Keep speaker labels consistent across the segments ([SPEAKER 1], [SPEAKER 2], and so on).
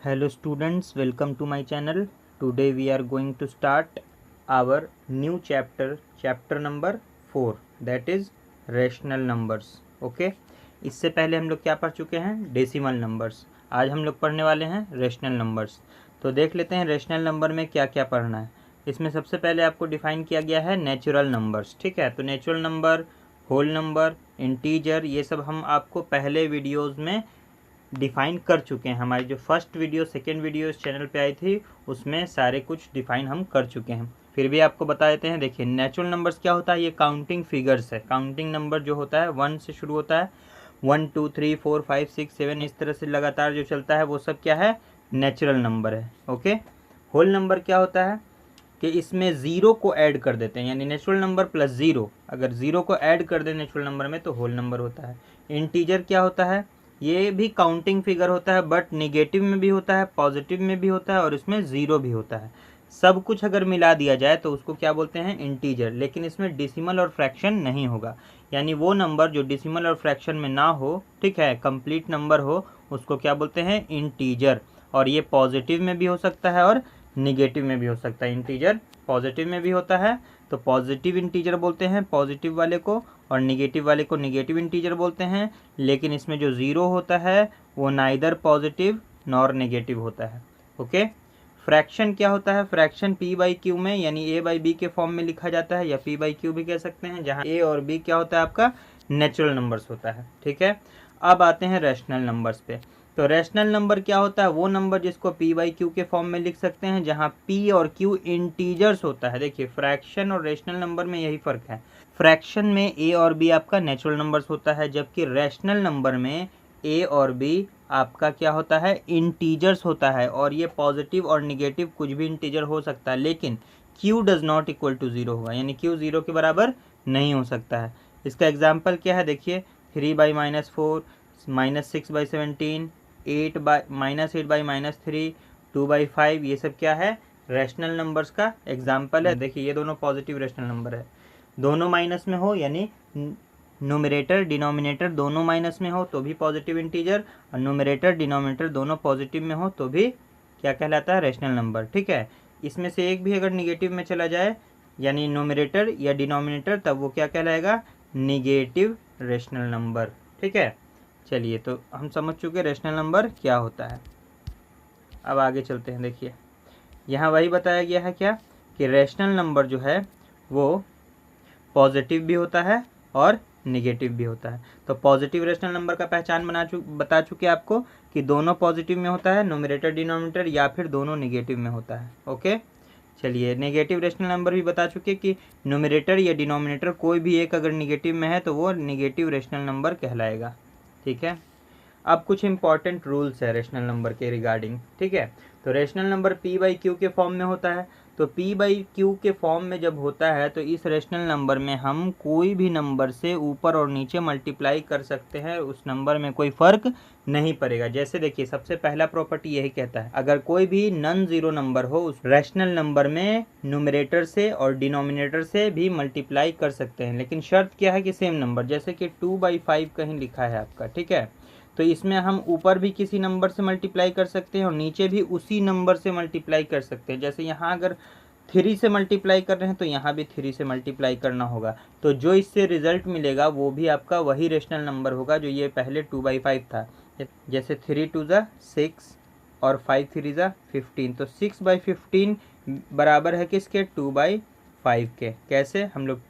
[SPEAKER 1] Hello students, welcome to my channel. Today we are going to start our new chapter number 4, that is rational numbers. Okay, इससे पहले हम लोग क्या पढ़ चुके हैं? Decimal numbers. आज हम लोग पढ़ने वाले हैं रेशनल नंबर्स. तो देख लेते हैं रेशनल नंबर में क्या क्या पढ़ना है. इसमें सबसे पहले आपको डिफाइन किया गया है नेचुरल नंबर्स. ठीक है, तो natural number, whole number, integer, ये सब हम आपको पहले वीडियोज़ में डिफ़ाइन कर चुके हैं. हमारी जो फर्स्ट वीडियो सेकेंड वीडियो इस चैनल पे आई थी उसमें सारे कुछ डिफ़ाइन हम कर चुके हैं. फिर भी आपको बता देते हैं. देखिए, नेचुरल नंबर्स क्या होता है? ये काउंटिंग फिगर्स है. काउंटिंग नंबर जो होता है 1 से शुरू होता है. 1 2 3 4 5 6 7 इस तरह से लगातार जो चलता है वो सब क्या है? नेचुरल नंबर है. ओके. होल नंबर क्या होता है कि इसमें ज़ीरो को ऐड कर देते हैं, यानी नेचुरल नंबर प्लस ज़ीरो. अगर ज़ीरो को ऐड कर दें नेचुरल नंबर में तो होल नंबर होता है. इंटीजर क्या होता है? ये भी काउंटिंग फिगर होता है, बट निगेटिव में भी होता है, पॉजिटिव में भी होता है और इसमें ज़ीरो भी होता है. सब कुछ अगर मिला दिया जाए तो उसको क्या बोलते हैं? इंटीजर. लेकिन इसमें डिसिमल और फ्रैक्शन नहीं होगा, यानी वो नंबर जो डिसिमल और फ्रैक्शन में ना हो, ठीक है, कंप्लीट नंबर हो, उसको क्या बोलते हैं? इंटीजर. और ये पॉजिटिव में भी हो सकता है और निगेटिव में भी हो सकता है. इंटीजर पॉजिटिव में भी होता है तो पॉजिटिव इंटीजर बोलते हैं पॉजिटिव वाले को, और निगेटिव वाले को निगेटिव इंटीजर बोलते हैं. लेकिन इसमें जो ज़ीरो होता है वो नाइदर पॉजिटिव नॉर नेगेटिव होता है. ओके. फ्रैक्शन क्या होता है? फ्रैक्शन पी बाई क्यू में, यानी ए बाई बी के फॉर्म में लिखा जाता है, या पी बाई क्यू भी कह सकते हैं, जहाँ ए और बी क्या होता है? आपका नेचुरल नंबर्स होता है. ठीक है. अब आते हैं रैशनल नंबर्स पे. तो रैशनल नंबर क्या होता है? वो नंबर जिसको पी बाई क्यू के फॉर्म में लिख सकते हैं, जहाँ पी और क्यू इंटीजर्स होता है. देखिए, फ्रैक्शन और रैशनल नंबर में यही फ़र्क है. फ्रैक्शन में ए और बी आपका नेचुरल नंबर्स होता है, जबकि रैशनल नंबर में ए और बी आपका क्या होता है? इंटीजर्स होता है. और ये पॉजिटिव और निगेटिव कुछ भी इंटीजर हो सकता है, लेकिन Q does not equal to zero होगा, यानी क्यू ज़ीरो के बराबर नहीं हो सकता है. इसका एग्जाम्पल क्या है? देखिए, 3/-4, -6/17, 8/-3, 2/5, ये सब क्या है? रैशनल नंबर्स का एग्जाम्पल है. देखिए, ये दोनों पॉजिटिव रैशनल नंबर है. दोनों माइनस में हो, यानी न्यूमरेटर डिनोमिनेटर दोनों माइनस में हो तो भी पॉजिटिव इंटीजर, और न्यूमरेटर डिनोमिनेटर दोनों पॉजिटिव में हो तो भी क्या कहलाता है? Rational number. ठीक है. इसमें से एक भी अगर निगेटिव में चला जाए, यानी न्यूमरेटर या डिनोमिनेटर, तब वो क्या कहलाएगा? Negative rational number. ठीक है. चलिए, तो हम समझ चुके रैशनल नंबर क्या होता है. अब आगे चलते हैं. देखिए, यहाँ वही बताया गया है क्या कि रैशनल नंबर जो है वो पॉजिटिव भी होता है और निगेटिव भी होता है. तो पॉजिटिव रैशनल नंबर का पहचान बता चुके आपको कि दोनों पॉजिटिव में होता है, न्यूमरेटर डिनोमिनेटर, या फिर दोनों निगेटिव में होता है. ओके. चलिए, नेगेटिव रैशनल नंबर भी बता चुके कि न्यूमरेटर या डिनोमिनेटर कोई भी एक अगर निगेटिव में है तो वो निगेटिव रैशनल नंबर कहलाएगा. ठीक है. अब कुछ इंपॉर्टेंट रूल्स है रैशनल नंबर के रिगार्डिंग. ठीक है. तो rational number P by Q के फॉर्म में होता है. तो पी बाई क्यू के फॉर्म में जब होता है तो इस रैशनल नंबर में हम कोई भी नंबर से ऊपर और नीचे मल्टीप्लाई कर सकते हैं, उस नंबर में कोई फ़र्क नहीं पड़ेगा. जैसे देखिए, सबसे पहला प्रॉपर्टी यही कहता है, अगर कोई भी नॉन ज़ीरो नंबर हो उस रैशनल नंबर में न्यूमरेटर से और डिनोमिनेटर से भी मल्टीप्लाई कर सकते हैं. लेकिन शर्त क्या है कि सेम नंबर, जैसे कि 2/5 कहीं लिखा है आपका. ठीक है. तो इसमें हम ऊपर भी किसी नंबर से मल्टीप्लाई कर सकते हैं और नीचे भी उसी नंबर से मल्टीप्लाई कर सकते हैं. जैसे यहाँ अगर 3 से मल्टीप्लाई कर रहे हैं तो यहाँ भी 3 से मल्टीप्लाई करना होगा. तो जो इससे रिजल्ट मिलेगा वो भी आपका वही रैशनल नंबर होगा जो ये पहले 2/5 था. जैसे 3 2 ज़ा 6 और 5 3 ज़ा 15, तो 6/15 बराबर है किसके? 2/5 के. कैसे हम लोग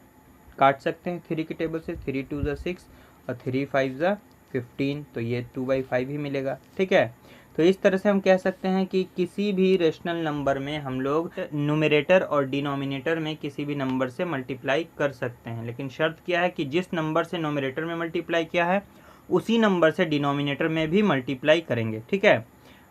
[SPEAKER 1] काट सकते हैं 3 के टेबल से? 3 2 ज़ा 6 और 3 5 ज़ा 15, तो ये 2/5 ही मिलेगा. ठीक है. तो इस तरह से हम कह सकते हैं कि किसी भी रैशनल नंबर में हम लोग न्यूमरेटर और डिनोमिनेटर में किसी भी नंबर से मल्टीप्लाई कर सकते हैं. लेकिन शर्त क्या है कि जिस नंबर से न्यूमरेटर में मल्टीप्लाई किया है उसी नंबर से डिनोमिनेटर में भी मल्टीप्लाई करेंगे. ठीक है.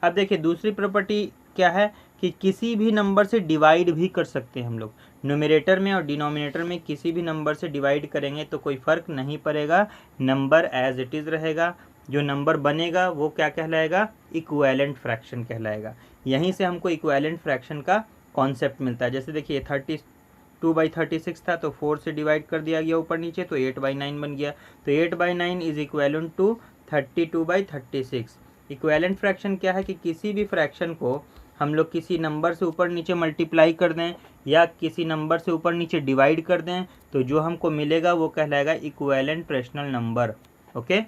[SPEAKER 1] अब देखिए, दूसरी प्रॉपर्टी क्या है कि किसी भी नंबर से डिवाइड भी कर सकते हैं हम लोग. न्यूमरेटर में और डिनोमिनेटर में किसी भी नंबर से डिवाइड करेंगे तो कोई फ़र्क नहीं पड़ेगा, नंबर एज इट इज़ रहेगा. जो नंबर बनेगा वो क्या कहलाएगा? इक्विवेलेंट फ्रैक्शन कहलाएगा. यहीं से हमको इक्विवेलेंट फ्रैक्शन का कॉन्सेप्ट मिलता है. जैसे देखिए, 32/36 था तो 4 से डिवाइड कर दिया गया ऊपर नीचे, तो 8/9 बन गया. तो 8/9 is equivalent to 32/36. Equivalent fraction क्या है कि किसी भी फ्रैक्शन को हम लोग किसी नंबर से ऊपर नीचे मल्टीप्लाई कर दें या किसी नंबर से ऊपर नीचे डिवाइड कर दें तो जो हमको मिलेगा वो कहलाएगा इक्विवेलेंट रेशनल नंबर। ओके,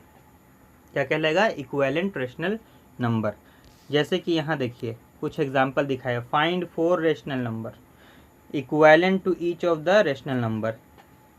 [SPEAKER 1] क्या कहलाएगा? Equivalent rational number. जैसे कि यहाँ देखिए कुछ एग्जाम्पल दिखाया, find 4 rational number equivalent to each of the rational number.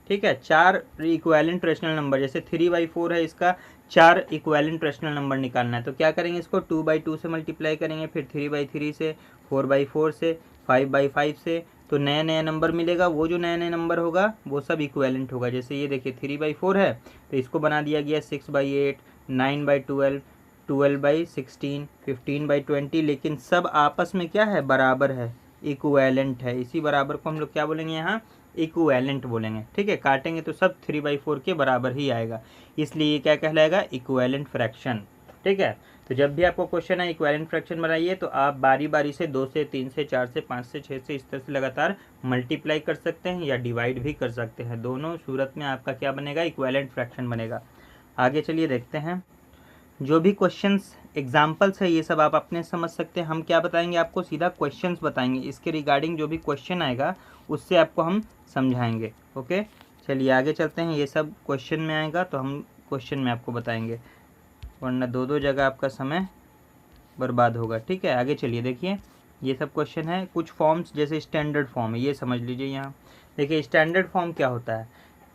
[SPEAKER 1] ठीक है, 4 इक्विवेलेंट रेशनल नंबर, जैसे 3/4 है, इसका 4 इक्विवेलेंट रेशनल नंबर निकालना है तो क्या करेंगे? इसको 2/2 से मल्टीप्लाई करेंगे, फिर 3/3 से, 4/4 से, 5/5 से, तो नया नया नंबर मिलेगा। वो जो नया नया नंबर होगा वो सब इक्विवेलेंट होगा। जैसे ये देखिए 3/4 है तो इसको बना दिया गया 6/8, 9/12, 12/16, 15/20, लेकिन सब आपस में क्या है? बराबर है, इक्विवेलेंट है। इसी बराबर को हम लोग क्या बोलेंगे? यहाँ इक्विवेलेंट बोलेंगे। ठीक है, काटेंगे तो सब 3/4 के बराबर ही आएगा, इसलिए ये क्या कहलाएगा? Equivalent fraction. ठीक है, तो जब भी आपको क्वेश्चन है इक्विवेलेंट फ्रैक्शन बनाइए तो आप बारी बारी से 2 से 3 से 4 से 5 से 6 से इस तरह से लगातार मल्टीप्लाई कर सकते हैं या डिवाइड भी कर सकते हैं। दोनों सूरत में आपका क्या बनेगा? इक्विवेलेंट फ्रैक्शन बनेगा। आगे चलिए देखते हैं जो भी क्वेश्चंस एग्जाम्पल्स है ये सब आप अपने समझ सकते हैं। हम क्या बताएंगे आपको? सीधा क्वेश्चंस बताएंगे, इसके रिगार्डिंग जो भी क्वेश्चन आएगा उससे आपको हम समझाएंगे। ओके, चलिए आगे चलते हैं। ये सब क्वेश्चन में आएगा तो हम क्वेश्चन में आपको बताएंगे, वरना 2 जगह आपका समय बर्बाद होगा। ठीक है, आगे चलिए देखिए ये सब क्वेश्चन है। कुछ फॉर्म्स जैसे स्टैंडर्ड फॉर्म है, ये समझ लीजिए। यहाँ देखिए स्टैंडर्ड फॉर्म क्या होता है?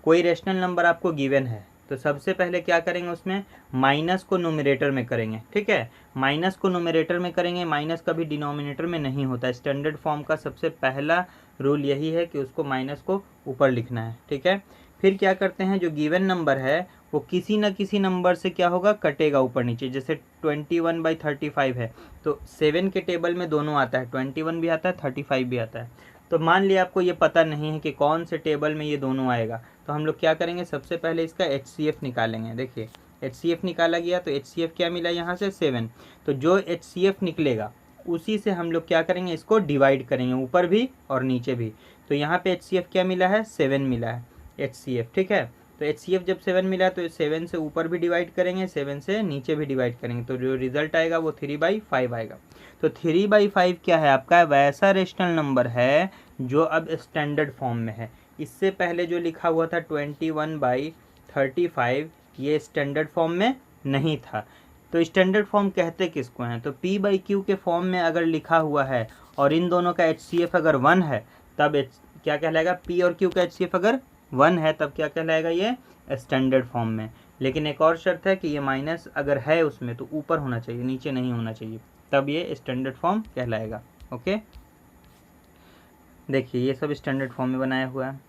[SPEAKER 1] कोई रेशनल नंबर आपको गिवन है तो सबसे पहले क्या करेंगे? उसमें माइनस को न्यूमरेटर में करेंगे। ठीक है, माइनस को न्यूमरेटर में करेंगे, माइनस कभी डिनोमिनेटर में नहीं होता। स्टैंडर्ड फॉर्म का सबसे पहला रूल यही है कि उसको माइनस को ऊपर लिखना है। ठीक है, फिर क्या करते हैं? जो गिवन नंबर है वो किसी न किसी नंबर से क्या होगा? कटेगा ऊपर नीचे। जैसे 21/35 है तो 7 के टेबल में दोनों आता है, 21 भी आता है, 35 भी आता है। तो मान लिया आपको ये पता नहीं है कि कौन से टेबल में ये दोनों आएगा, तो हम लोग क्या करेंगे? सबसे पहले इसका HCF निकालेंगे। देखिए HCF निकाला गया तो HCF क्या मिला? यहाँ से 7। तो जो HCF निकलेगा उसी से हम लोग क्या करेंगे? इसको डिवाइड करेंगे, ऊपर भी और नीचे भी। तो यहाँ पे HCF क्या मिला है? 7 मिला है HCF। ठीक है, तो HCF जब 7 मिला तो 7 से ऊपर भी डिवाइड करेंगे, 7 से नीचे भी डिवाइड करेंगे, तो जो रिजल्ट आएगा वो 3/5 आएगा। तो 3/5 क्या है? आपका वैसा रेशनल नंबर है जो अब स्टैंडर्ड फॉर्म में है। इससे पहले जो लिखा हुआ था 21/35 ये स्टैंडर्ड फॉर्म में नहीं था। तो स्टैंडर्ड फॉर्म कहते किसको हैं? तो P/Q के फॉर्म में अगर लिखा हुआ है और इन दोनों का HCF अगर 1 है तब क्या कहलाएगा? P और Q का HCF अगर 1 है तब क्या कहलाएगा? ये स्टैंडर्ड फॉर्म में। लेकिन एक और शर्त है कि ये माइनस अगर है उसमें तो ऊपर होना चाहिए, नीचे नहीं होना चाहिए, तब ये स्टैंडर्ड फॉर्म कहलाएगा। ओके, देखिए ये सब स्टैंडर्ड फॉर्म में बनाया हुआ है।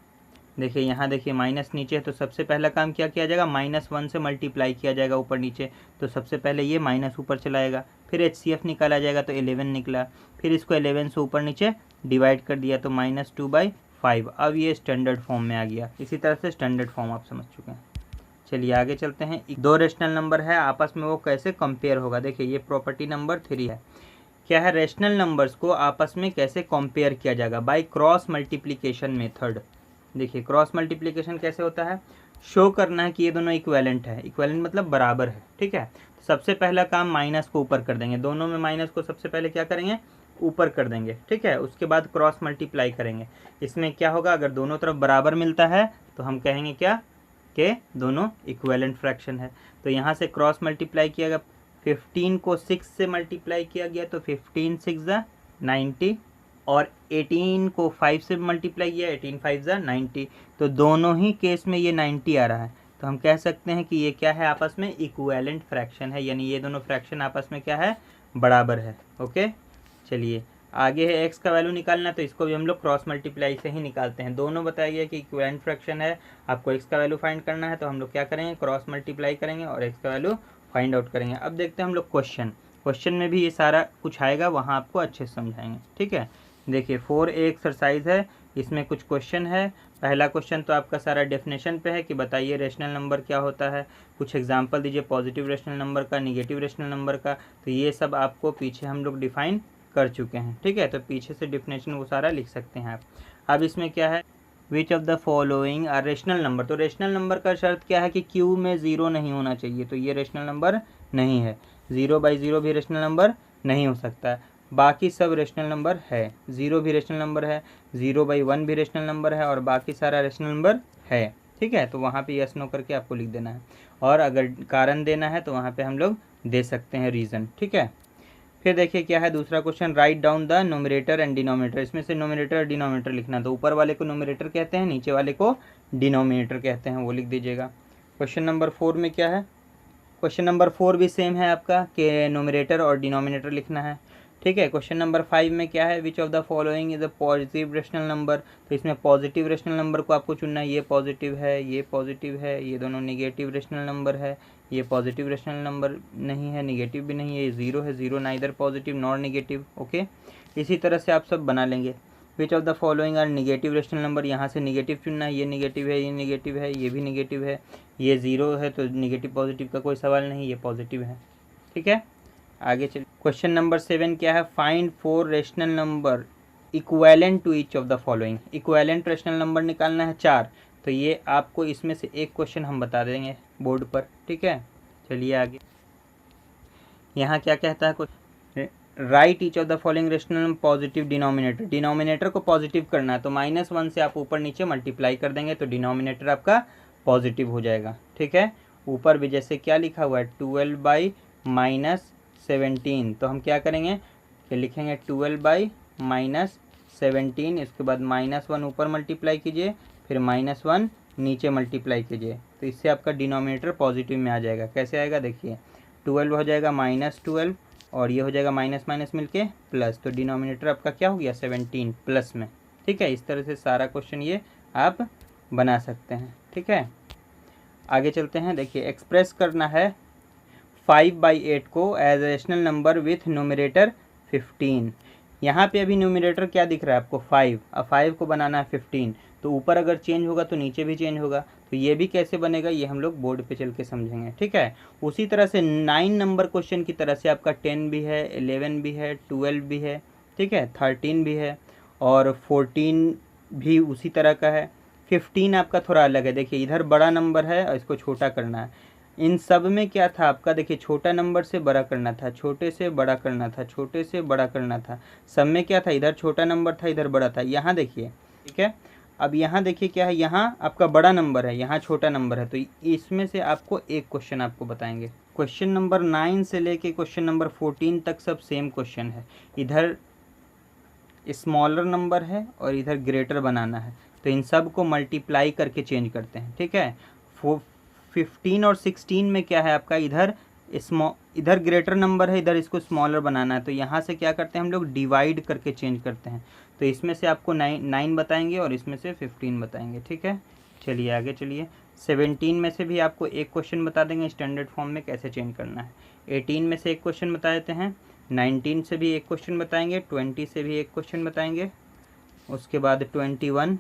[SPEAKER 1] देखिए यहाँ देखिए माइनस नीचे है तो सबसे पहला काम क्या किया जाएगा? -1 से मल्टीप्लाई किया जाएगा ऊपर नीचे, तो सबसे पहले ये माइनस ऊपर चला आएगा। फिर HCF निकाला जाएगा तो 11 निकला, फिर इसको 11 से ऊपर नीचे डिवाइड कर दिया तो -2/5। अब ये स्टैंडर्ड फॉर्म में आ गया। इसी तरह से स्टैंडर्ड फॉर्म आप समझ चुके हैं। चलिए आगे चलते हैं। 2 रेशनल नंबर है, आपस में वो कैसे कंपेयर होगा? देखिए ये प्रॉपर्टी नंबर 3 है। क्या है? रेशनल नंबर्स को आपस में कैसे कंपेयर किया जाएगा? By cross multiplication method. देखिए क्रॉस मल्टीप्लिकेशन कैसे होता है? शो करना है कि ये दोनों इक्विवेलेंट है। इक्विवेलेंट मतलब बराबर है। ठीक है, सबसे पहला काम माइनस को ऊपर कर देंगे, दोनों में माइनस को सबसे पहले क्या करेंगे? ऊपर कर देंगे। ठीक है, उसके बाद क्रॉस मल्टीप्लाई करेंगे। इसमें क्या होगा? अगर दोनों तरफ बराबर मिलता है तो हम कहेंगे क्या? कि दोनों इक्विवेलेंट फ्रैक्शन है। तो यहाँ से क्रॉस मल्टीप्लाई किया गया, 15 को 6 से मल्टीप्लाई किया गया तो 15 6 90, और 18 को 5 से मल्टीप्लाई किया, 18 5 90। तो दोनों ही केस में ये 90 आ रहा है, तो हम कह सकते हैं कि ये क्या है? आपस में इक्विवेलेंट फ्रैक्शन है, यानी ये दोनों फ्रैक्शन आपस में क्या है? बराबर है। ओके, चलिए आगे है एक्स का वैल्यू निकालना, तो इसको भी हम लोग क्रॉस मल्टीप्लाई से ही निकालते हैं। दोनों बताया गया कि इक्विवेलेंट फ्रैक्शन है, आपको एक्स का वैल्यू फाइंड करना है, तो हम लोग क्या करेंगे? क्रॉस मल्टीप्लाई करेंगे और एक्स का वैल्यू फाइंड आउट करेंगे। अब देखते हैं हम लोग क्वेश्चन में भी ये सारा कुछ आएगा, वहाँ आपको अच्छे से समझाएंगे। ठीक है, देखिए 4A एक्सरसाइज है, इसमें कुछ क्वेश्चन है। पहला क्वेश्चन तो आपका सारा डेफिनेशन पे है कि बताइए रेशनल नंबर क्या होता है, कुछ एग्जांपल दीजिए पॉजिटिव रेशनल नंबर का, निगेटिव रेशनल नंबर का। तो ये सब आपको पीछे हम लोग डिफाइन कर चुके हैं। ठीक है, तो पीछे से डेफिनेशन वो सारा लिख सकते हैं आप। अब इसमें क्या है? Which of the following are rational number. तो रेशनल नंबर का शर्त क्या है कि क्यू में 0 नहीं होना चाहिए, तो ये रेशनल नंबर नहीं है। 0 बाई 0 भी रेशनल नंबर नहीं हो सकता है, बाकी सब रेशनल नंबर है। 0 भी रेशनल नंबर है, 0 बाई 1 भी रेशनल नंबर है, और बाकी सारा रेशनल नंबर है। ठीक है, तो वहाँ पे यस नो करके आपको लिख देना है, और अगर कारण देना है तो वहाँ पे हम लोग दे सकते हैं रीज़न। ठीक है, फिर देखिए क्या है दूसरा question, write down the nominator and denominator. इसमें से नोमिनेटर और डिनोमिनेटर लिखना, तो ऊपर वाले को नोमिनेटर कहते हैं, नीचे वाले को डिनोमिनेटर कहते हैं, वो लिख दीजिएगा। क्वेश्चन नंबर 4 में क्या है, क्वेश्चन नंबर 4 भी सेम है आपका कि नोमिनेटर और डिनोमिनेटर लिखना है। ठीक है, क्वेश्चन नंबर 5 में क्या है, which of the following is a positive rational number. तो इसमें पॉजिटिव रेशनल नंबर को आपको चुनना है, ये पॉजिटिव है, ये पॉजिटिव है, ये दोनों निगेटिव रेशनल नंबर है, ये पॉजिटिव रेशनल नंबर नहीं है, निगेटिव भी नहीं है, ये ज़ीरो है, zero neither positive nor negative. Okay, इसी तरह से आप सब बना लेंगे। Which of the following are negative rational number, यहाँ से निगेटिव चुनना है, ये निगेटिव है, ये निगेटिव है, ये भी निगेटिव है, ये ज़ीरो है तो निगेटिव पॉजिटिव का कोई सवाल नहीं, ये पॉजिटिव है। ठीक है, आगे चलिए। क्वेश्चन नंबर 7 क्या है, find 4 rational number equivalent to each of the following. Equivalent rational number निकालना है 4, तो ये आपको इसमें से एक क्वेश्चन हम बता देंगे बोर्ड पर। ठीक है, चलिए आगे। यहाँ क्या कहता है, कुछ right each of the following rational positive denominator. Denominator को पॉजिटिव करना है तो -1 से आप ऊपर नीचे मल्टीप्लाई कर देंगे तो डिनोमिनेटर आपका पॉजिटिव हो जाएगा। ठीक है, ऊपर भी जैसे क्या लिखा हुआ है 12 बाई -17, तो हम क्या करेंगे कि लिखेंगे 12 बाई -17, इसके बाद -1 ऊपर मल्टीप्लाई कीजिए, फिर -1 नीचे मल्टीप्लाई कीजिए, तो इससे आपका डिनोमिनेटर पॉजिटिव में आ जाएगा। कैसे आएगा देखिए, 12 हो जाएगा -12 और ये हो जाएगा माइनस माइनस मिलके प्लस, तो डिनोमिनेटर आपका क्या हो गया 17 प्लस में। ठीक है, इस तरह से सारा क्वेश्चन ये आप बना सकते हैं। ठीक है, आगे चलते हैं। देखिए, एक्सप्रेस करना है 5/8 को as rational number with numerator 15। यहाँ पे अभी न्यूमरेटर क्या दिख रहा है आपको 5, अब 5 को बनाना है 15, तो ऊपर अगर चेंज होगा तो नीचे भी चेंज होगा, तो ये भी कैसे बनेगा ये हम लोग बोर्ड पे चल के समझेंगे। ठीक है, उसी तरह से 9 नंबर क्वेश्चन की तरह से आपका 10 भी है, 11 भी है, 12 भी है, ठीक है, 13 भी है और 14 भी उसी तरह का है। 15 आपका थोड़ा अलग है, देखिए इधर बड़ा नंबर है और इसको छोटा करना है। इन सब में क्या था आपका, देखिए छोटा नंबर से बड़ा करना था, छोटे से बड़ा करना था, छोटे से बड़ा करना था। सब में क्या था, इधर छोटा नंबर था, इधर बड़ा था। यहाँ देखिए, ठीक है, अब यहाँ देखिए क्या है, यहाँ आपका बड़ा नंबर है, यहाँ छोटा नंबर है, तो इसमें से आपको एक क्वेश्चन आपको बताएंगे। क्वेश्चन नंबर 9 से लेके क्वेश्चन नंबर 14 तक सब सेम क्वेश्चन है। इधर स्मॉलर नंबर है और इधर ग्रेटर बनाना है, तो इन सब को मल्टीप्लाई करके चेंज करते हैं। ठीक है, 15 और 16 में क्या है आपका, इधर ग्रेटर नंबर है, इधर इसको स्मॉलर बनाना है, तो यहाँ से क्या करते हैं हम लोग डिवाइड करके चेंज करते हैं। तो इसमें से आपको 9 बताएंगे और इसमें से 15 बताएंगे। ठीक है, चलिए आगे चलिए। 17 में से भी आपको एक क्वेश्चन बता देंगे स्टैंडर्ड फॉर्म में कैसे चेंज करना है। 18 में से एक क्वेश्चन बता देते हैं, 19 से भी एक क्वेश्चन बताएंगे, 20 से भी एक क्वेश्चन बताएंगे, उसके बाद 21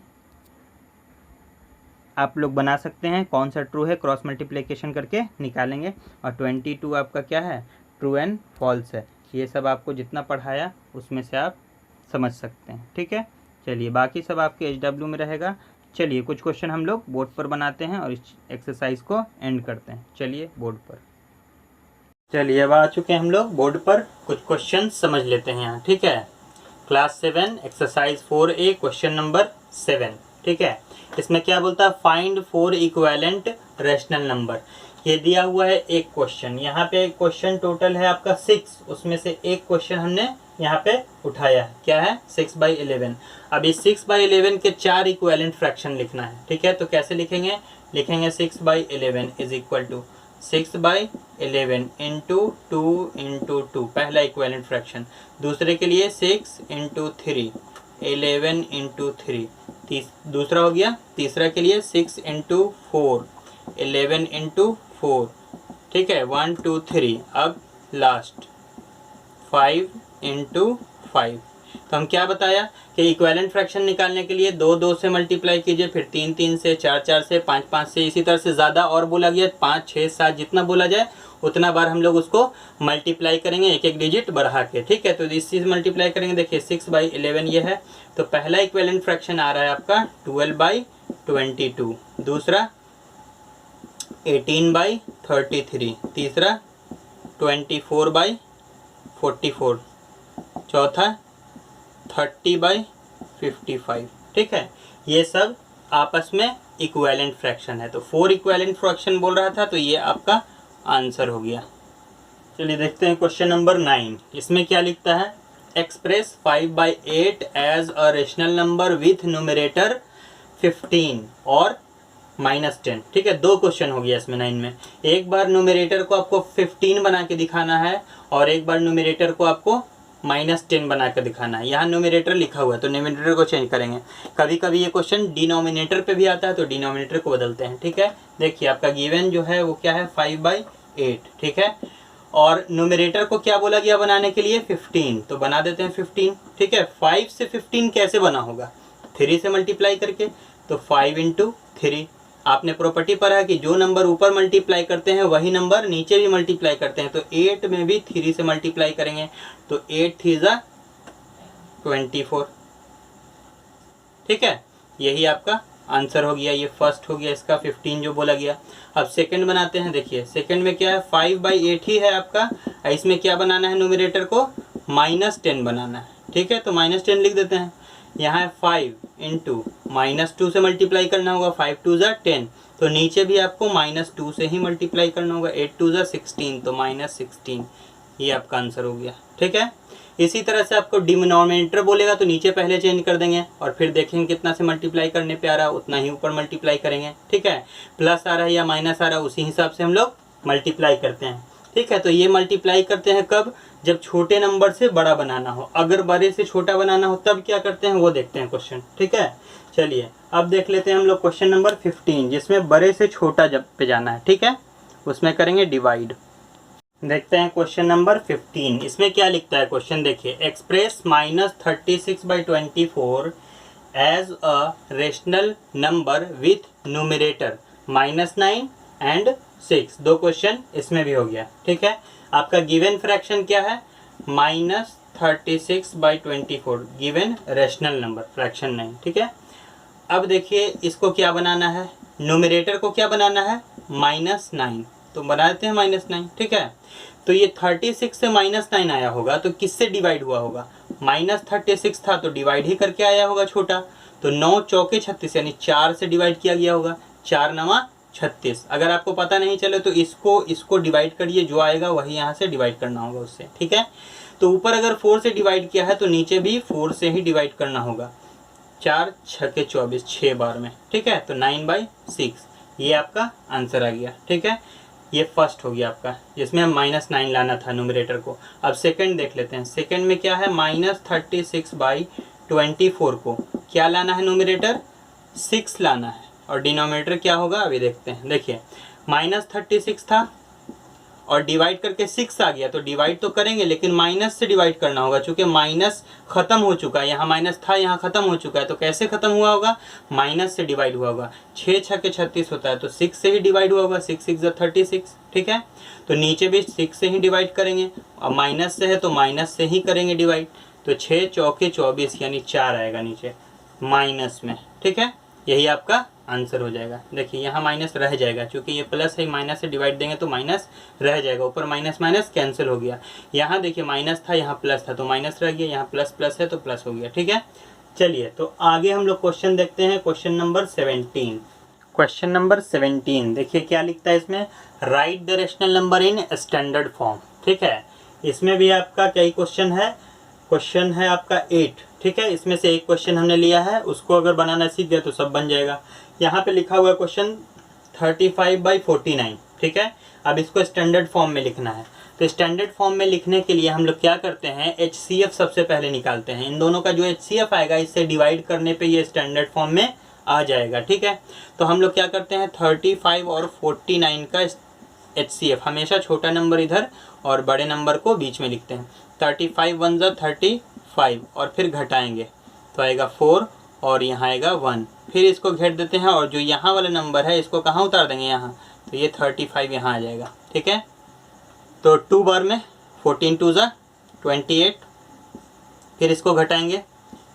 [SPEAKER 1] आप लोग बना सकते हैं कौन सा ट्रू है, क्रॉस मल्टीप्लिकेशन करके निकालेंगे, और 22 आपका क्या है, ट्रू एंड फॉल्स है। ये सब आपको जितना पढ़ाया उसमें से आप समझ सकते हैं। ठीक है, चलिए बाकी सब आपके HW में रहेगा। चलिए कुछ क्वेश्चन हम लोग बोर्ड पर बनाते हैं और इस एक्सरसाइज को एंड करते हैं। चलिए बोर्ड पर, चलिए अब आ चुके हैं हम लोग बोर्ड पर, कुछ क्वेश्चन समझ लेते हैं यहाँ। ठीक है, class 7 exercise 4A question number 7। ठीक है, इसमें क्या बोलता है, फाइंड 4 इक्विवेलेंट रेशनल नंबर। ये दिया हुआ है एक क्वेश्चन, यहाँ पे क्वेश्चन टोटल है आपका 6, उसमें से एक क्वेश्चन हमने यहाँ पे उठाया है, क्या है 6/11। अब इस 6/11 के 4 इक्विवेलेंट फ्रैक्शन लिखना है। ठीक है, तो कैसे लिखेंगे, लिखेंगे 6/11 is equal to 6/11 into 2 into 2, पहला इक्विवेलेंट फ्रैक्शन। दूसरे के लिए 6 इंटू 3, 11 इंटू 3, दूसरा हो गया। तीसरा के लिए 6 इंटू 4, 11 इंटू 4। ठीक है, 1 2 3। अब लास्ट 5 इंटू 5। तो हम क्या बताया कि इक्विवेलेंट फ्रैक्शन निकालने के लिए 2 2 से मल्टीप्लाई कीजिए, फिर 3 3 से, 4 4 से, 5 5 से, इसी तरह से ज़्यादा और बोला गया 5 6 7 जितना बोला जाए उतना बार हम लोग उसको मल्टीप्लाई करेंगे, एक एक डिजिट बढ़ा के। ठीक है, तो इस चीज़ मल्टीप्लाई करेंगे। देखिए 6/11 ये है, तो पहला इक्विवेलेंट फ्रैक्शन आ रहा है आपका 12/22, दूसरा 18/33, तीसरा 24/44, चौथा 30/55। ठीक है, ये सब आपस में इक्विवेलेंट फ्रैक्शन है। तो 4 इक्विवेलेंट फ्रैक्शन बोल रहा था, तो ये आपका आंसर हो गया। चलिए देखते हैं क्वेश्चन नंबर 9। इसमें क्या लिखता है, express 5/8 as a rational number with numerator 15 और -10। ठीक है, 2 क्वेश्चन हो गया इसमें 9 में। एक बार न्यूमरेटर को आपको 15 बना के दिखाना है और एक बार न्यूमरेटर को आपको -10 बना कर दिखाना है। यहाँ न्यूमरेटर लिखा हुआ है तो न्यूमरेटर को चेंज करेंगे। कभी कभी ये क्वेश्चन डिनोमिनेटर पे भी आता है तो डिनोमिनेटर को बदलते हैं। ठीक है, देखिए आपका गिवन जो है वो क्या है, 5/8। ठीक है, और न्यूमरेटर को क्या बोला गया बनाने के लिए, 15, तो बना देते हैं 15। ठीक है, 5 से 15 कैसे बना होगा, 3 से मल्टीप्लाई करके। तो 5 × 3, आपने प्रॉपर्टी पढ़ा है कि जो नंबर ऊपर मल्टीप्लाई करते हैं वही नंबर नीचे भी मल्टीप्लाई करते हैं। तो 8 में भी 3 से मल्टीप्लाई करेंगे तो 8 3 = 24। ठीक है, यही आपका आंसर हो गया। ये फर्स्ट हो गया इसका 15 जो बोला गया। अब सेकंड बनाते हैं। देखिए सेकंड में क्या है, 5/8 ही है आपका। इसमें क्या बनाना है, न्यूमरेटर को -10 बनाना है। ठीक है, तो -10 लिख देते हैं। यहाँ है 5 × -2 से मल्टीप्लाई करना होगा, 5 2 = 10। तो नीचे भी आपको -2 से ही मल्टीप्लाई करना होगा, 8 2 = 16, तो -16। ये आपका आंसर हो गया। ठीक है, इसी तरह से आपको डिनोमिनेटर बोलेगा तो नीचे पहले चेंज कर देंगे और फिर देखेंगे कितना से मल्टीप्लाई करने पे आ रहा है, उतना ही ऊपर मल्टीप्लाई करेंगे। ठीक है, प्लस आ रहा है या माइनस आ रहा है उसी हिसाब से हम लोग मल्टीप्लाई करते हैं। ठीक है, तो ये मल्टीप्लाई करते हैं कब, जब छोटे नंबर से बड़ा बनाना हो। अगर बड़े से छोटा बनाना हो तब क्या करते हैं वो देखते हैं क्वेश्चन। ठीक है, चलिए अब देख लेते हैं हम लोग क्वेश्चन नंबर 15, जिसमें बड़े से छोटा जब पे जाना है। ठीक है, उसमें करेंगे डिवाइड। देखते हैं क्वेश्चन नंबर 15। इसमें क्या लिखता है क्वेश्चन, देखिए express -36/24 as a rational number with numerator -9 and 6। 2 question इसमें भी हो गया। ठीक है, आपका गिवन फ्रैक्शन क्या है, -36/24 गिवन रेशनल नंबर, फ्रैक्शन नहीं। ठीक है, अब देखिए इसको क्या बनाना है, न्यूमरेटर को क्या बनाना है, -9, तो बना देते हैं -9। ठीक है, तो ये 36 से -9 आया होगा तो किससे डिवाइड हुआ होगा, -36 था तो डिवाइड ही करके आया होगा छोटा। तो 9 चौके 36 यानी 4 से डिवाइड किया गया होगा, 4 9 36। अगर आपको पता नहीं चले तो इसको डिवाइड करिए, जो आएगा वही यहाँ से डिवाइड करना होगा उससे। ठीक है, तो ऊपर अगर 4 से डिवाइड किया है तो नीचे भी 4 से ही डिवाइड करना होगा। 4 6 24, 6 बार में। ठीक है, तो 9/6 ये आपका आंसर आ गया। ठीक है, ये फर्स्ट हो गया आपका, जिसमें हम -9 लाना था न्यूमरेटर को। अब सेकंड देख लेते हैं। सेकंड में क्या है, -36/24 को क्या लाना है, न्यूमरेटर 6 लाना है और डिनोमिनेटर क्या होगा अभी देखते हैं। देखिए -36 था और डिवाइड करके 6 आ गया तो डिवाइड तो करेंगे लेकिन माइनस से डिवाइड करना होगा, चूंकि माइनस खत्म हो चुका है, यहाँ माइनस था यहाँ खत्म हो चुका है। तो कैसे खत्म हुआ होगा, माइनस से डिवाइड हुआ होगा। 6 6 के 36 होता है तो 6 से ही डिवाइड हुआ होगा, 6 6 = 36। ठीक है, तो नीचे भी 6 से ही डिवाइड करेंगे, अब माइनस से है तो माइनस से ही करेंगे डिवाइड। तो 6 चौके 24 यानी 4 आएगा नीचे माइनस में। ठीक है, यही आपका आंसर हो जाएगा। देखिए यहाँ माइनस रह जाएगा, क्योंकि ये प्लस है, माइनस से डिवाइड देंगे तो माइनस रह जाएगा, ऊपर माइनस माइनस कैंसिल हो गया। यहाँ देखिए माइनस था यहाँ प्लस था तो माइनस रह गया, यहाँ प्लस प्लस है तो प्लस हो गया। ठीक है, चलिए तो आगे हम लोग क्वेश्चन देखते हैं, क्वेश्चन नंबर 17। क्वेश्चन नंबर 17 देखिए क्या लिखता है इसमें, right the rational number in standard form. ठीक है, इसमें भी आपका कई क्वेश्चन है, क्वेश्चन है आपका 8। ठीक है, इसमें से एक क्वेश्चन हमने लिया है, उसको अगर बनाना सीख गया तो सब बन जाएगा। यहाँ पे लिखा हुआ है क्वेश्चन 35/49। ठीक है, अब इसको स्टैंडर्ड फॉर्म में लिखना है। तो स्टैंडर्ड फॉर्म में लिखने के लिए हम लोग क्या करते हैं, HCF सबसे पहले निकालते हैं। इन दोनों का जो HCF आएगा इससे डिवाइड करने पे ये स्टैंडर्ड फॉर्म में आ जाएगा। ठीक है, तो हम लोग क्या करते हैं, 35 और 49 का HCF, हमेशा छोटा नंबर इधर और बड़े नंबर को बीच में लिखते हैं। 35 1 = 35 और फिर घटाएंगे तो आएगा 4 और यहाँ आएगा 1, फिर इसको घेर देते हैं और जो यहाँ वाला नंबर है इसको कहाँ उतार देंगे, यहाँ, तो ये 35 यहाँ आ जाएगा। ठीक है, तो 2 बार में 14 2 = 28, फिर इसको घटाएंगे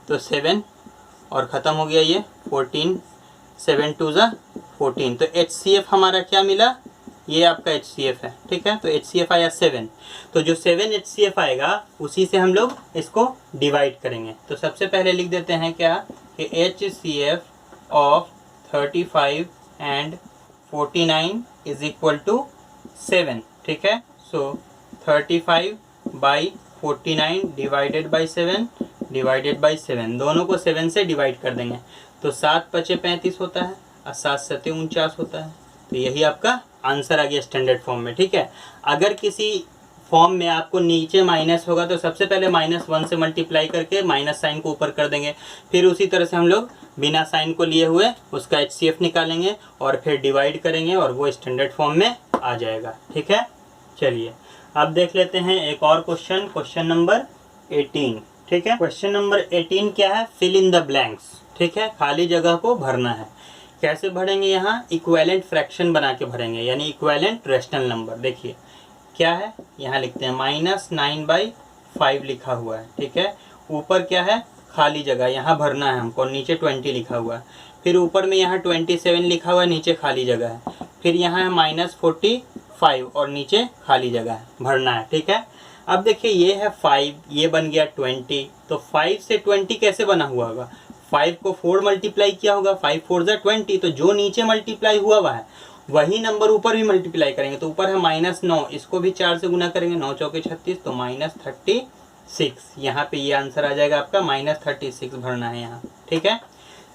[SPEAKER 1] तो 7 और ख़त्म हो गया ये 14, 7 2 = 14। तो HCF हमारा क्या मिला, ये आपका HCF है, ठीक है। तो HCF आया 7, तो जो 7 HCF आएगा उसी से हम लोग इसको डिवाइड करेंगे। तो सबसे पहले लिख देते हैं क्या कि HCF of 35 and 49 is equal to 7, ठीक है। So 35 by 49 divided by 7 divided by 7, दोनों को 7 से डिवाइड कर देंगे। तो 7 पचे 35 होता है और 7 सते 49 होता है। तो यही आपका आंसर आ गया स्टैंडर्ड फॉर्म में, ठीक है। अगर किसी फॉर्म में आपको नीचे माइनस होगा तो सबसे पहले -1 से मल्टीप्लाई करके माइनस साइन को ऊपर कर देंगे, फिर उसी तरह से हम लोग बिना साइन को लिए हुए उसका HCF निकालेंगे और फिर डिवाइड करेंगे और वो स्टैंडर्ड फॉर्म में आ जाएगा, ठीक है। चलिए अब देख लेते हैं एक और क्वेश्चन, क्वेश्चन नंबर 18, ठीक है। क्वेश्चन नंबर 18 क्या है, फिल इन द ब्लैंक्स, ठीक है। खाली जगह को भरना है। कैसे भरेंगे, यहाँ इक्विवेलेंट फ्रैक्शन बना के भरेंगे, यानी इक्विवेलेंट रेशनल नंबर। देखिए क्या है, यहाँ लिखते हैं -9/5 लिखा हुआ है, ठीक है। ऊपर क्या है, खाली जगह, यहाँ भरना है हमको, नीचे 20 लिखा हुआ है। फिर ऊपर में यहाँ 27 लिखा हुआ है, नीचे खाली जगह है। फिर यहाँ है -45 और नीचे खाली जगह है, भरना है, ठीक है। अब देखिए ये है 5, ये बन गया 20, तो 5 से 20 कैसे बना हुआ होगा, 5 को 4 मल्टीप्लाई किया होगा, 5 4 ज़ा 20, तो जो नीचे मल्टीप्लाई हुआ है वही नंबर ऊपर भी मल्टीप्लाई करेंगे। तो ऊपर है -9, इसको भी 4 से गुना करेंगे, 9 चौके 36, तो -36, यहाँ पे ये आंसर आ जाएगा आपका, -36 भरना है यहाँ, ठीक है।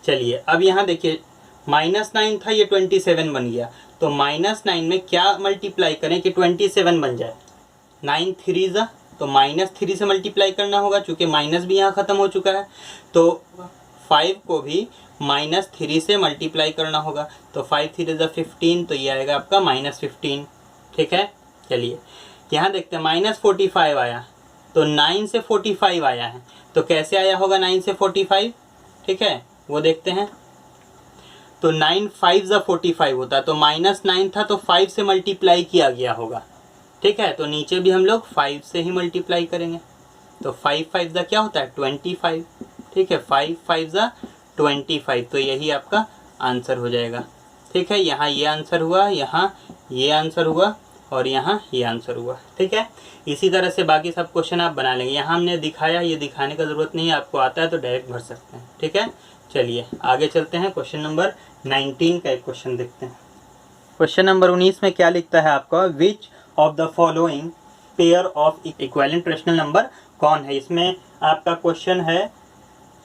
[SPEAKER 1] चलिए अब यहाँ देखिए -9 था, ये 27 बन गया, तो -9 में क्या मल्टीप्लाई करें कि 27 बन जाए, 9 3 ज़ा, तो -3 से मल्टीप्लाई करना होगा, चूँकि माइनस भी यहाँ ख़त्म हो चुका है। तो 5 को भी -3 से मल्टीप्लाई करना होगा, तो 5 3 ज़ा 15, तो ये आएगा आपका -15, ठीक है। चलिए यहाँ देखते हैं -45 आया, तो 9 से 45 आया है, तो कैसे आया होगा 9 से 45, ठीक है, वो देखते हैं। तो 9 5 ज़ा 45 होता है, तो -9 था तो 5 से मल्टीप्लाई किया गया होगा, ठीक है। तो नीचे भी हम लोग 5 से ही मल्टीप्लाई करेंगे, तो 5 5 ज़ा क्या होता है 25, ठीक है। 5 5 ज़ा 25, तो यही आपका आंसर हो जाएगा, ठीक है। यहाँ ये आंसर हुआ, यहाँ ये आंसर हुआ और यहाँ ये आंसर हुआ, ठीक है। इसी तरह से बाकी सब क्वेश्चन आप बना लेंगे। यहाँ हमने दिखाया, ये दिखाने का ज़रूरत नहीं है, आपको आता है तो डायरेक्ट भर सकते हैं, ठीक है। चलिए आगे चलते हैं, क्वेश्चन नंबर 19 का एक क्वेश्चन देखते हैं। क्वेश्चन नंबर 19 में क्या लिखता है आपका, विच of the following pair of equivalent rational number कौन है। इसमें आपका क्वेश्चन है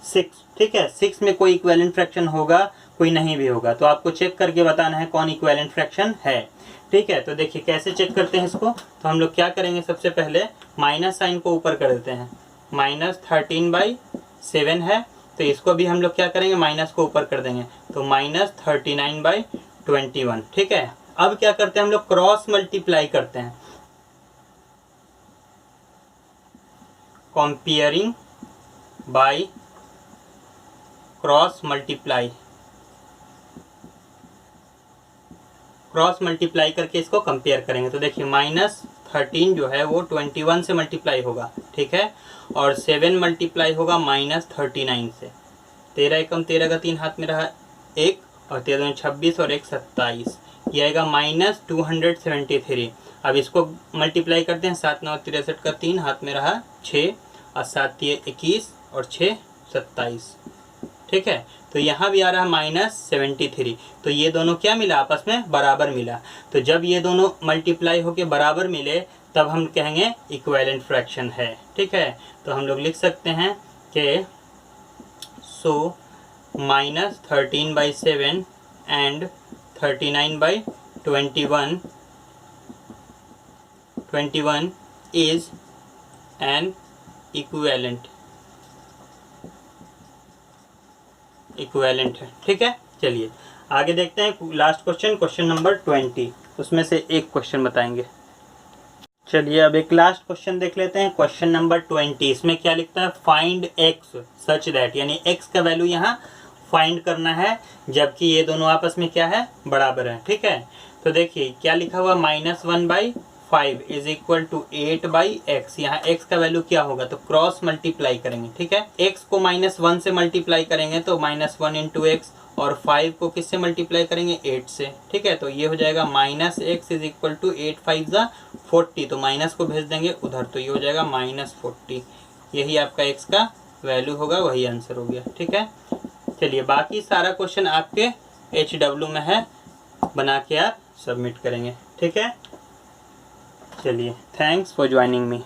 [SPEAKER 1] 6, ठीक है। 6 में कोई इक्विवेलेंट फ्रैक्शन होगा, कोई नहीं भी होगा, तो आपको चेक करके बताना है कौन इक्विवेलेंट फ्रैक्शन है, ठीक है। तो देखिए कैसे चेक करते हैं इसको, तो हम लोग क्या करेंगे, सबसे पहले माइनस साइन को ऊपर कर देते हैं, -13/7 है, तो इसको भी हम लोग क्या करेंगे, माइनस को ऊपर कर देंगे, तो -39/21, ठीक है। अब क्या करते हैं हम लोग, क्रॉस मल्टीप्लाई करते हैं, comparing by cross multiply, cross multiply करके इसको कंपेयर करेंगे। तो देखिए -13 जो है वो 21 से मल्टीप्लाई होगा, ठीक है, और 7 मल्टीप्लाई होगा -39 से। 13 एकम 13 का 3 हाथ में रहा 1, और 13 26 और 1 27, ये आएगा -273। अब इसको मल्टीप्लाई करते हैं, 7 9 63 का 3 हाथ में रहा 6, और 7 3 21 और 6 27, ठीक है। तो यहाँ भी आ रहा है -73, तो ये दोनों क्या मिला, आपस में बराबर मिला। तो जब ये दोनों मल्टीप्लाई होके बराबर मिले तब हम कहेंगे इक्विवेलेंट फ्रैक्शन है, ठीक है। तो हम लोग लिख सकते हैं कि सो -13/7 एंड 39/21 इज एन इक्विवेलेंट है, ठीक है। चलिए आगे देखते हैं लास्ट क्वेश्चन, क्वेश्चन नंबर 20, उसमें से एक क्वेश्चन बताएंगे। चलिए अब एक लास्ट क्वेश्चन देख लेते हैं, क्वेश्चन नंबर 20। इसमें क्या लिखता है, फाइंड x सच दैट, यानी x का वैल्यू यहाँ फाइंड करना है जबकि ये दोनों आपस में क्या है, बराबर है, ठीक है। तो देखिए क्या लिखा हुआ, -1/5 इज इक्वल टू 8/x, यहाँ x का वैल्यू क्या होगा, तो क्रॉस मल्टीप्लाई करेंगे, ठीक है। x को -1 से मल्टीप्लाई करेंगे तो -1 × x और 5 को किससे मल्टीप्लाई करेंगे, 8 से। ठीक है, तो ये हो जाएगा -x इज इक्वल टू 8 5 ज़ा 40, तो माइनस को भेज देंगे उधर, तो ये हो जाएगा -40। यही आपका x का वैल्यू होगा, वही आंसर हो गया। ठीक है, चलिए बाकी सारा क्वेश्चन आपके HW में है, बना के आप सबमिट करेंगे। ठीक है, चलिए थैंक्स फॉर ज्वाइनिंग मी।